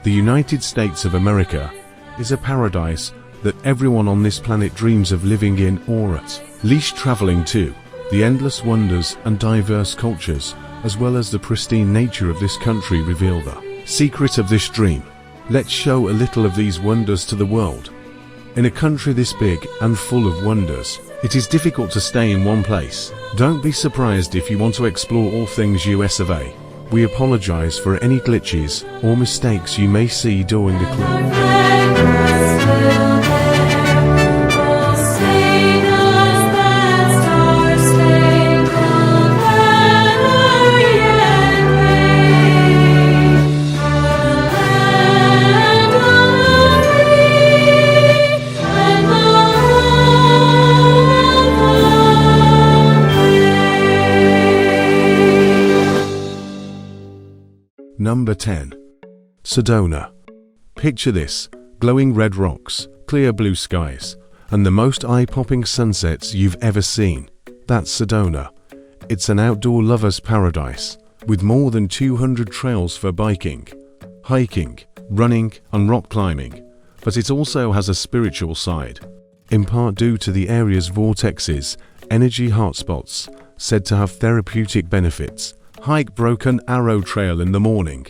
The United States of America is a paradise that everyone on this planet dreams of living in or at least traveling to. The endless wonders and diverse cultures, as well as the pristine nature of this country, reveal the secret of this dream. Let's show a little of these wonders to the world. In a country this big and full of wonders, it is difficult to stay in one place. Don't be surprised if you want to explore all things US of A. We apologize for any glitches or mistakes you may see during the clip. Number 10. Sedona. Picture this: glowing red rocks, clear blue skies, and the most eye-popping sunsets you've ever seen. That's Sedona. It's an outdoor lover's paradise, with more than 200 trails for biking, hiking, running, and rock climbing. But it also has a spiritual side, in part due to the area's vortexes, energy hotspots, said to have therapeutic benefits. Hike Broken Arrow Trail in the morning,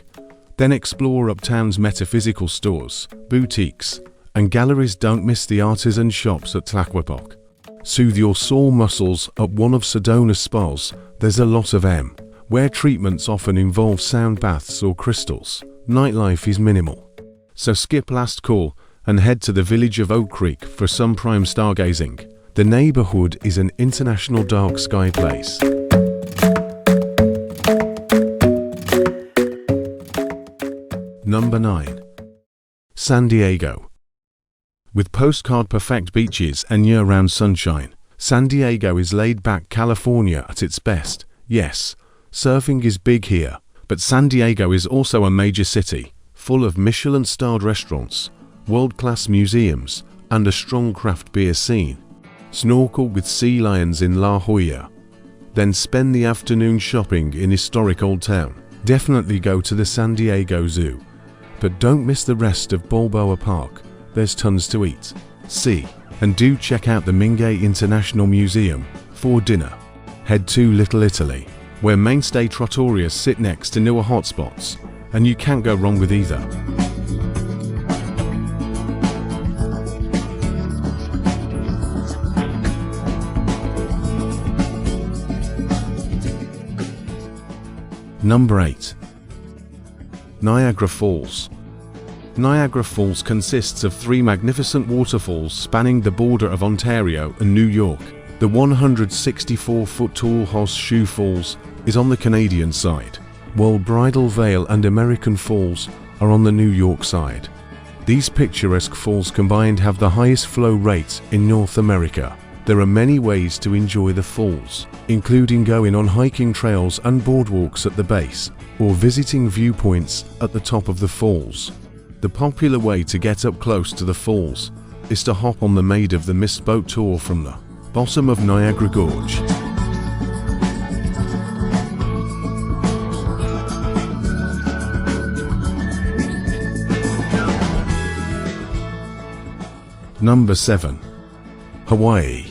then explore uptown's metaphysical stores, boutiques, and galleries. Don't miss the artisan shops at Tlaquepaque. Soothe your sore muscles at one of Sedona's spas. There's a lot of M, where treatments often involve sound baths or crystals. Nightlife is minimal, so skip last call and head to the village of Oak Creek for some prime stargazing. The neighborhood is an international dark sky place. Number 9. San Diego. With postcard-perfect beaches and year-round sunshine, San Diego is laid-back California at its best. Yes, surfing is big here, but San Diego is also a major city, full of Michelin-starred restaurants, world-class museums, and a strong craft beer scene. Snorkel with sea lions in La Jolla, then spend the afternoon shopping in historic Old Town. Definitely go to the San Diego Zoo. But don't miss the rest of Balboa Park. There's tons to eat, see, and do check out the Mingay International Museum for dinner. Head to Little Italy, where mainstay trattorias sit next to newer hotspots, and you can't go wrong with either. Number 8. Niagara Falls. Niagara Falls consists of 3 magnificent waterfalls spanning the border of Ontario and New York. The 164-foot-tall Horseshoe Falls is on the Canadian side, while Bridal Veil and American Falls are on the New York side. These picturesque falls combined have the highest flow rate in North America. There are many ways to enjoy the falls, including going on hiking trails and boardwalks at the base, or visiting viewpoints at the top of the falls. The popular way to get up close to the falls is to hop on the Maid of the Mist boat tour from the bottom of Niagara Gorge. Number 7. Hawaii.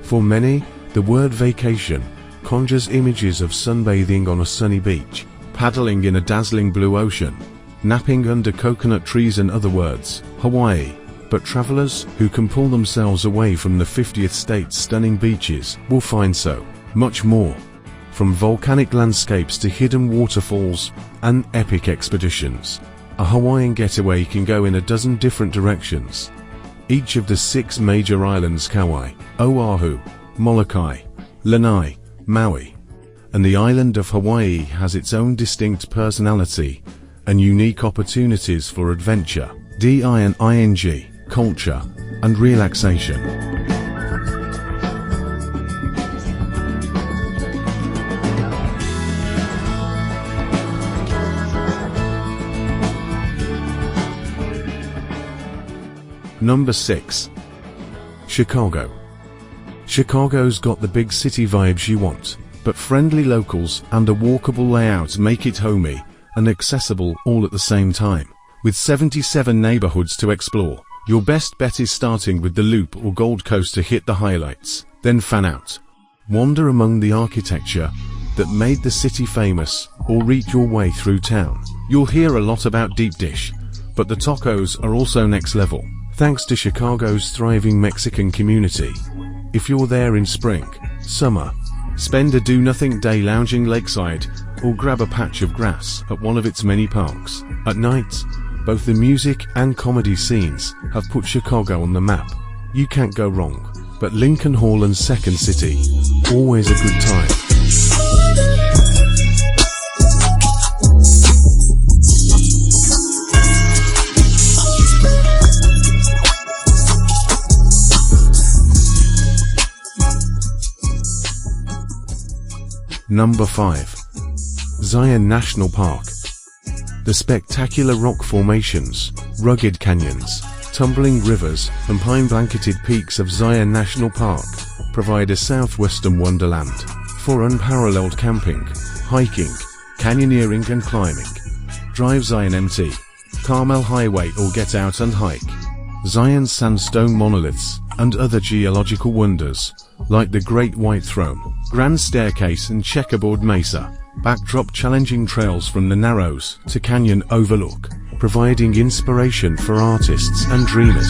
For many, the word vacation conjures images of sunbathing on a sunny beach, paddling in a dazzling blue ocean, napping under coconut trees, and other words, Hawaii. But travelers who can pull themselves away from the 50th state's stunning beaches will find so much more. From volcanic landscapes to hidden waterfalls and epic expeditions, a Hawaiian getaway can go in a dozen different directions. Each of the 6 major islands, Kauai, Oahu, Molokai, Lanai, Maui, and the island of Hawaii, has its own distinct personality and unique opportunities for adventure, DING, culture, and relaxation. Number 6. Chicago. Chicago's got the big city vibes you want, but friendly locals and a walkable layout make it homey and accessible all at the same time. With 77 neighborhoods to explore, your best bet is starting with the Loop or Gold Coast to hit the highlights, then fan out. Wander among the architecture that made the city famous, or reach your way through town. You'll hear a lot about deep dish, but the tacos are also next level, thanks to Chicago's thriving Mexican community. If you're there in spring, summer, spend a do-nothing day lounging lakeside, or grab a patch of grass at one of its many parks. At night, both the music and comedy scenes have put Chicago on the map. You can't go wrong. But Lincoln Hall and Second City, always a good time. Number 5. Zion National Park. The spectacular rock formations, rugged canyons, tumbling rivers, and pine-blanketed peaks of Zion National Park provide a southwestern wonderland for unparalleled camping, hiking, canyoneering and climbing. Drive Zion MT, Carmel Highway or get out and hike. Zion's sandstone monoliths and other geological wonders, like the Great White Throne, Grand Staircase and Checkerboard Mesa, backdrop challenging trails from the Narrows to Canyon Overlook, providing inspiration for artists and dreamers.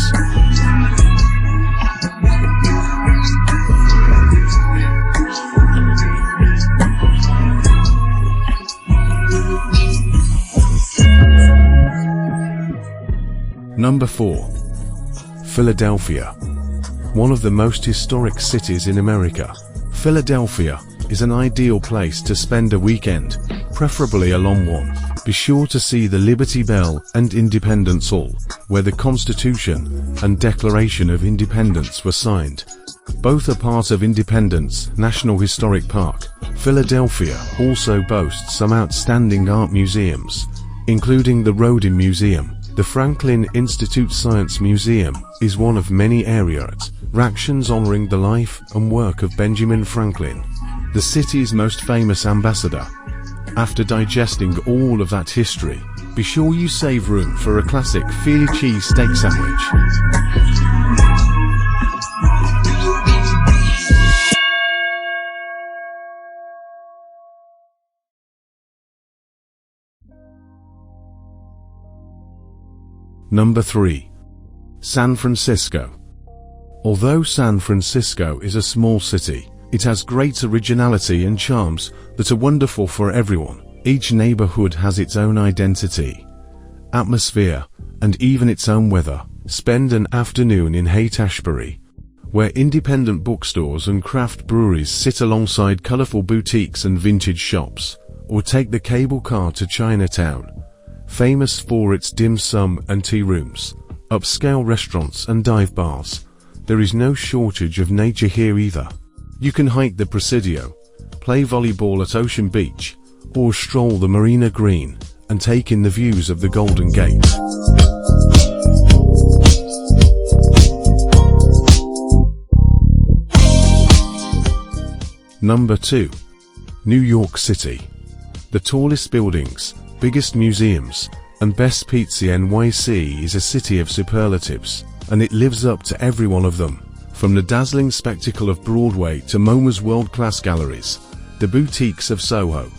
Number 4. Philadelphia. One of the most historic cities in America, Philadelphia is an ideal place to spend a weekend, preferably a long one. Be sure to see the Liberty Bell and Independence Hall, where the Constitution and Declaration of Independence were signed. Both are part of Independence National Historic Park. Philadelphia also boasts some outstanding art museums, including the Rodin Museum. The Franklin Institute Science Museum is one of many area attractions honoring the life and work of Benjamin Franklin, the city's most famous ambassador. After digesting all of that history, be sure you save room for a classic Philly cheese steak sandwich. Number 3. San Francisco. Although San Francisco is a small city, it has great originality and charms that are wonderful for everyone. Each neighborhood has its own identity, atmosphere, and even its own weather. Spend an afternoon in Haight-Ashbury, where independent bookstores and craft breweries sit alongside colorful boutiques and vintage shops, or take the cable car to Chinatown, famous for its dim sum and tea rooms, upscale restaurants and dive bars. There is no shortage of nature here either. You can hike the Presidio, play volleyball at Ocean Beach, or stroll the Marina Green and take in the views of the Golden Gate. Number 2. New York City. The tallest buildings, biggest museums, and best pizza. NYC is a city of superlatives, and it lives up to every one of them. From the dazzling spectacle of Broadway to MoMA's world-class galleries, the boutiques of Soho,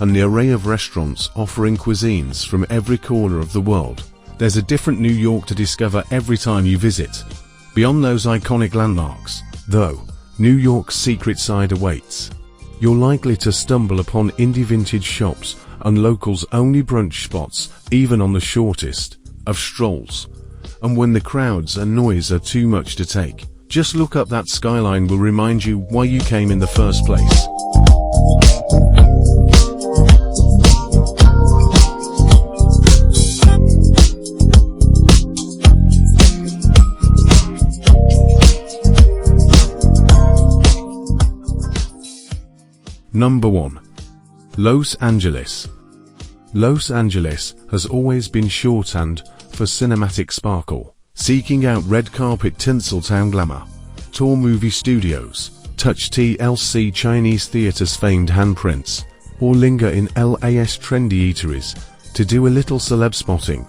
and the array of restaurants offering cuisines from every corner of the world. There's a different New York to discover every time you visit. Beyond those iconic landmarks, though, New York's secret side awaits. You're likely to stumble upon indie vintage shops and locals-only brunch spots, even on the shortest of strolls. And when the crowds and noise are too much to take, just look up. That skyline will remind you why you came in the first place. Number 1. Los Angeles. Los Angeles has always been shorthand for cinematic sparkle. Seeking out red carpet Tinseltown glamour, tour movie studios, touch TLC Chinese theaters' famed handprints, or linger in LA's trendy eateries to do a little celeb spotting.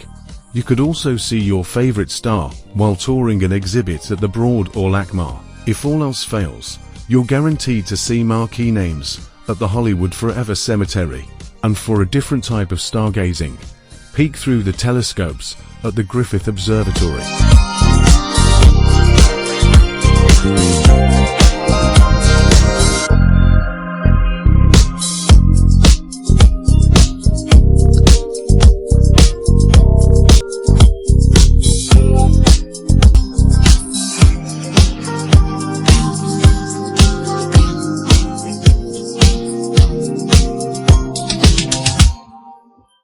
You could also see your favorite star while touring an exhibit at the Broad or Lakmar. If all else fails, you're guaranteed to see marquee names at the Hollywood Forever Cemetery. And for a different type of stargazing, peek through the telescopes at the Griffith Observatory.